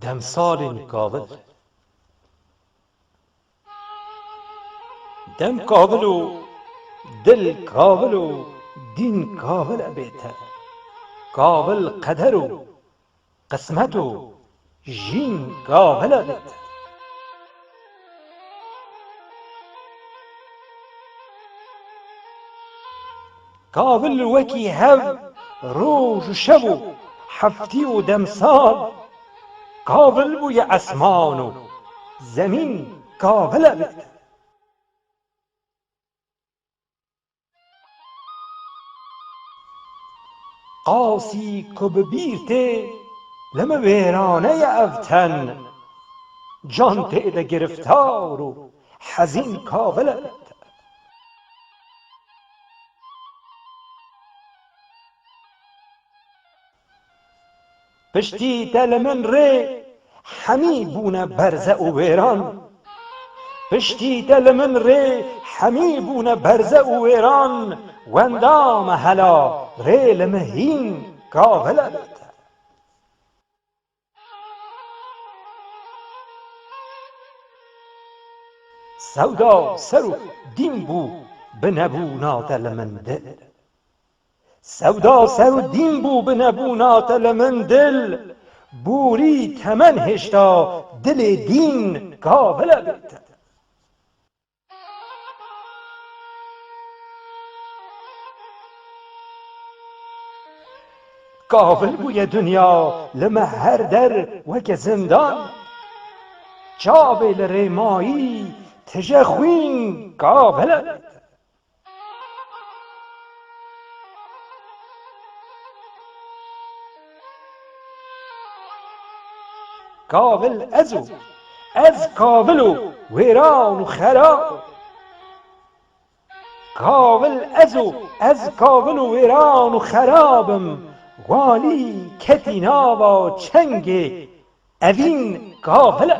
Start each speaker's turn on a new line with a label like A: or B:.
A: دەمساڵین کاول دەم کاول و دل کاول و دین کاولە بێتە کاول قەدەر و قسمەت و ژین کاولە بێتە کاول وەکی هەڤ ڕۆژ و شەو و هەفتی و دەمساڵ کاول بوویە ئەسمان و زەمین کاولە بێتە قاسی کو ببیرتێ لەمە وێرانەیە ئەڤتەن جان تێدە گرفتار و حەزین کاولە بێتە پشتیتە لە من رێ هەمی بوونە بەرزە و وێران پشتیتە لە من رێ هەمی بوونە بەرزە و وێران وەندامە هەلا رێ لەمە هین کاولە بێتە سەودا سەر و دین بوو بنەبووناتە لە من دل سەودا سەر و دین بوو بنەبووناتە لە من دل بووری تەمەن هێشتا دلێ دین کاولە بێتە کاول بوویە دونیا لەمە هەر دەر وەکە زیندان چاوێ لە ڕێمایی تژە خوین کاولە بێتە کاول ئەز و ئەز کاول و وێران و خەراب کاول ئەز و ئەز کاول و وێران و خەرابم وانی کەتی ناوە چەنگێ ئەڤین کاولە